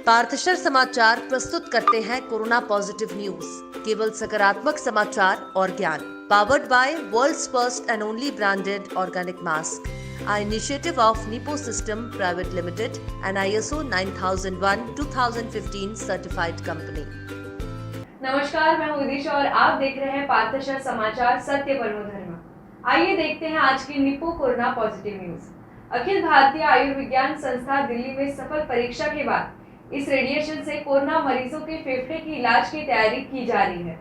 पार्थशर समाचार प्रस्तुत करते हैं कोरोना पॉजिटिव न्यूज, केवल सकारात्मक समाचार और ज्ञान। Powered by world's first and only branded organic mask, an initiative of Nipo System Private Limited, an ISO 9001:2015 certified company। नमस्कार, मैं हूं उदिशा और आप देख रहे हैं पार्थशर समाचार सत्य परमो धर्म। आइए देखते हैं आज की Nipo corona positive news. Akhil Bharatiya Ayurvigyan संस्था दिल्ली में सफल परीक्षा के बाद इस रेडिएशन से कोरोना मरीजों के फेफड़े की इलाज की तैयारी की जा रही है।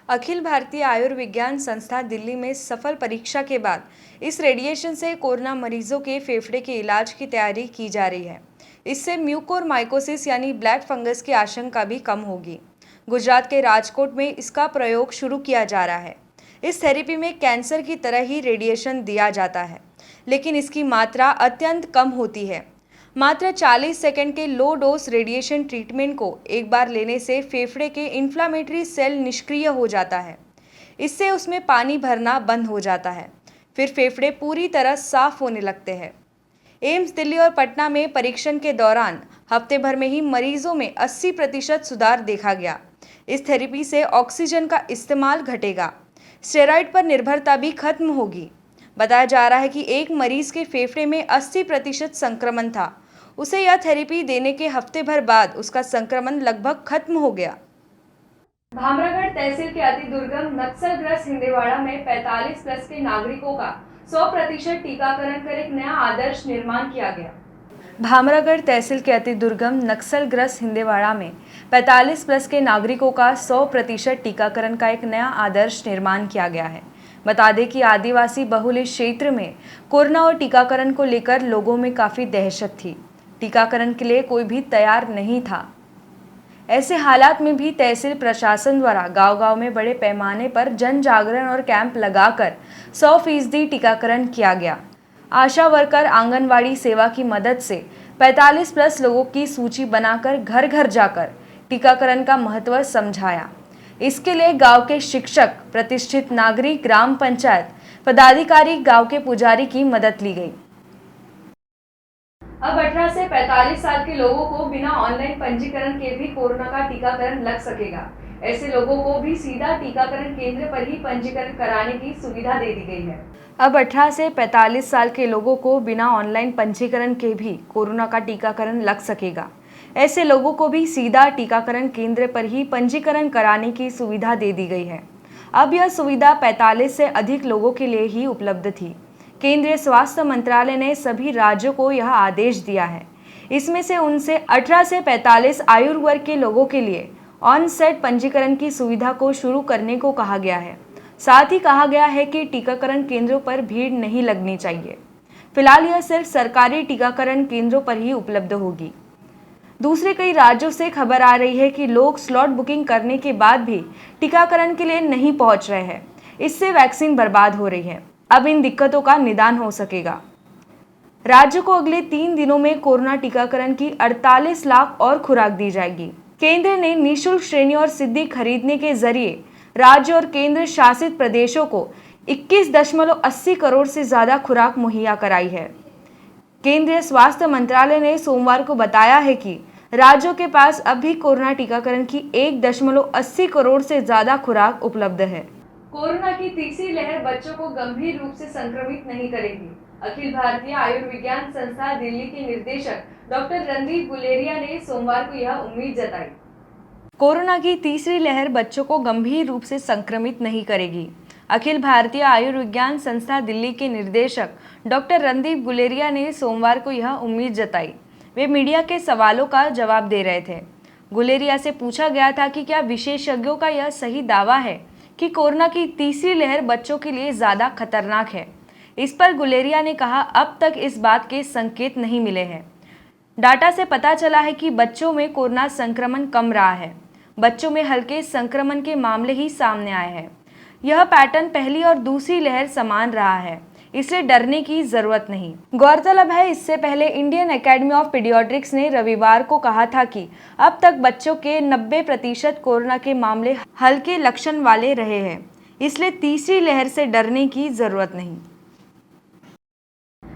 अखिल भारतीय आयुर्विज्ञान संस्था दिल्ली में सफल परीक्षा के बाद इस रेडिएशन से कोरोना मरीजों के फेफड़े के इलाज की तैयारी की जा रही है। इससे म्यूकोरमाइकोसिस यानी ब्लैक फंगस की आशंका भी कम होगी। गुजरात के राजकोट में इसका प्रयोग शुरू किया जा रहा है। इस थेरेपी में कैंसर की तरह ही रेडिएशन दिया जाता है, लेकिन इसकी मात्रा अत्यंत कम होती है। मात्र 40 सेकंड के लो डोज रेडिएशन ट्रीटमेंट को एक बार लेने से फेफड़े के इन्फ्लामेटरी सेल निष्क्रिय हो जाता है। इससे उसमें पानी भरना बंद हो जाता है, फिर फेफड़े पूरी तरह साफ होने लगते हैं। एम्स दिल्ली और पटना में परीक्षण के दौरान हफ्ते भर में ही मरीजों में 80% सुधार देखा गया। इस थेरेपी से ऑक्सीजन का इस्तेमाल घटेगा, स्टेरॉइड पर निर्भरता भी खत्म होगी। बताया जा रहा है कि एक मरीज के फेफड़े में 80% संक्रमण था। उसे यह थेरेपी देने के हफ्ते भर बाद उसका संक्रमण लगभग खत्म हो गया। भामरागढ़ तहसील के अति दुर्गम नक्सलग्रस्त हिंदेवाड़ा में 45 प्लस के नागरिकों का 100% टीकाकरण कर एक नया आदर्श निर्माण किया गया। भामरागढ़ तहसील के अति दुर्गम नक्सलग्रस्त हिंदेवाड़ा में 45 प्लस के नागरिकों का 100% टीकाकरण का एक नया आदर्श निर्माण किया गया है। बता दें कि आदिवासी बहुल इस क्षेत्र में कोरोना और टीकाकरण को लेकर लोगों में काफ़ी दहशत थी। टीकाकरण के लिए कोई भी तैयार नहीं था। ऐसे हालात में भी तहसील प्रशासन द्वारा गांव-गांव में बड़े पैमाने पर जन जागरण और कैंप लगाकर 100% टीकाकरण किया गया। आशा वर्कर आंगनवाड़ी सेवा की मदद से 45 प्लस लोगों की सूची बनाकर घर घर जाकर टीकाकरण का महत्व समझाया। इसके लिए गांव के शिक्षक, प्रतिष्ठित नागरिक, ग्राम पंचायत पदाधिकारी, गांव के पुजारी की मदद ली गई। अब 18 से 45 साल के लोगों को बिना ऑनलाइन पंजीकरण के भी कोरोना का टीकाकरण लग सकेगा। ऐसे लोगों को भी सीधा टीकाकरण केंद्र पर ही पंजीकरण कराने की सुविधा दे दी गई है। अब 18 से 45 साल के लोगों को बिना ऑनलाइन पंजीकरण के भी कोरोना का टीकाकरण लग सकेगा। ऐसे लोगों को भी सीधा टीकाकरण केंद्र पर ही पंजीकरण कराने की सुविधा दे दी गई है। अब यह सुविधा 45 से अधिक लोगों के लिए ही उपलब्ध थी। केंद्रीय स्वास्थ्य मंत्रालय ने सभी राज्यों को यह आदेश दिया है। इसमें से उनसे 18 से 45 आयु वर्ग के लोगों के लिए ऑन सेट पंजीकरण की सुविधा को शुरू करने को कहा गया है। साथ ही कहा गया है कि टीकाकरण केंद्रों पर भीड़ नहीं लगनी चाहिए। फिलहाल यह सिर्फ सरकारी टीकाकरण केंद्रों पर ही उपलब्ध होगी। दूसरे कई राज्यों से खबर आ रही है कि लोग स्लॉट बुकिंग करने के बाद भी टीकाकरण के लिए नहीं पहुंच रहे हैं। इससे वैक्सीन बर्बाद हो रही है। अब इन दिक्कतों का निदान हो सकेगा। राज्य को अगले 3 दिनों में कोरोना टीकाकरण की 48 लाख और खुराक दी जाएगी। केंद्र ने निःशुल्क श्रेणी और सिद्धि खरीदने के जरिए राज्य और केंद्र शासित प्रदेशों को 21.80 करोड़ से ज्यादा खुराक मुहैया कराई है। केंद्रीय स्वास्थ्य मंत्रालय ने सोमवार को बताया है कि राज्यों के पास अब भी कोरोना टीकाकरण की 1.80 करोड़ से ज्यादा खुराक उपलब्ध है। कोरोना की तीसरी लहर बच्चों को गंभीर रूप से संक्रमित नहीं करेगी। अखिल भारतीय आयुर्विज्ञान संस्था दिल्ली के निर्देशक डॉक्टर रणदीप गुलेरिया ने सोमवार को यह उम्मीद जताई। कोरोना की तीसरी लहर बच्चों को गंभीर रूप से संक्रमित नहीं करेगी। अखिल भारतीय आयुर्विज्ञान संस्था दिल्ली के निर्देशक डॉक्टर रणदीप गुलेरिया ने सोमवार को यह उम्मीद जताई। वे मीडिया के सवालों का जवाब दे रहे थे। गुलेरिया से पूछा गया था कि क्या विशेषज्ञों का यह सही दावा है कि कोरोना की तीसरी लहर बच्चों के लिए ज़्यादा खतरनाक है। इस पर गुलेरिया ने कहा, अब तक इस बात के संकेत नहीं मिले हैं। डाटा से पता चला है कि बच्चों में कोरोना संक्रमण कम रहा है। बच्चों में हल्के संक्रमण के मामले ही सामने आए हैं। यह पैटर्न पहली और दूसरी लहर समान रहा है, इसलिए डरने की जरूरत नहीं। गौरतलब है, इससे पहले इंडियन एकेडमी ऑफ पीडियाट्रिक्स ने रविवार को कहा था कि अब तक बच्चों के 90% कोरोना के मामले हल्के लक्षण वाले रहे हैं, इसलिए तीसरी लहर से डरने की जरूरत नहीं।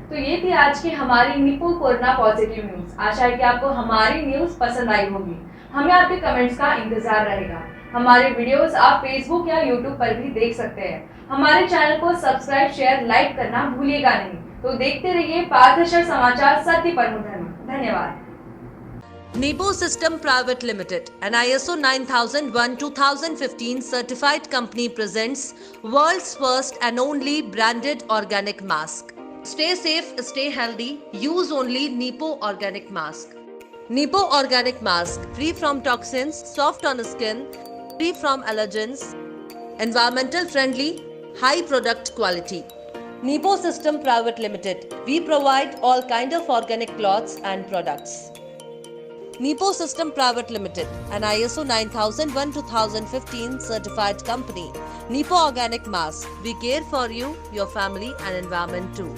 तो ये थी आज की हमारी निपो कोरोना पॉजिटिव न्यूज। आशा है कि आपको हमारी न्यूज पसंद आई होगी। हमें आपके कमेंट्स का इंतजार रहेगा। हमारे वीडियोस आप फेसबुक या यूट्यूब पर भी देख सकते हैं। हमारे चैनल को सब्सक्राइब, शेयर, लाइक करना भूलिएगा नहीं। तो देखते रहिए पारदर्शक समाचार, सत्य परमो धर्म। धन्यवाद। Nipo System Private Limited, an ISO 9001:2015 certified company presents world's first and only branded organic mask. Stay safe, stay healthy, use only Nipo Organic Mask. Nipo Organic Mask, free from toxins, soft on the skin, free from allergens, environmental friendly, high product quality. Nipo System Private Limited, we provide all kind of organic cloths and products. Nipo System Private Limited, an ISO 9001:2015 certified company. Nipo Organic Mask, we care for you, your family and environment too.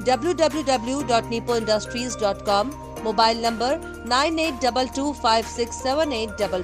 www.nipoindustries.com, mobile number 9822567855.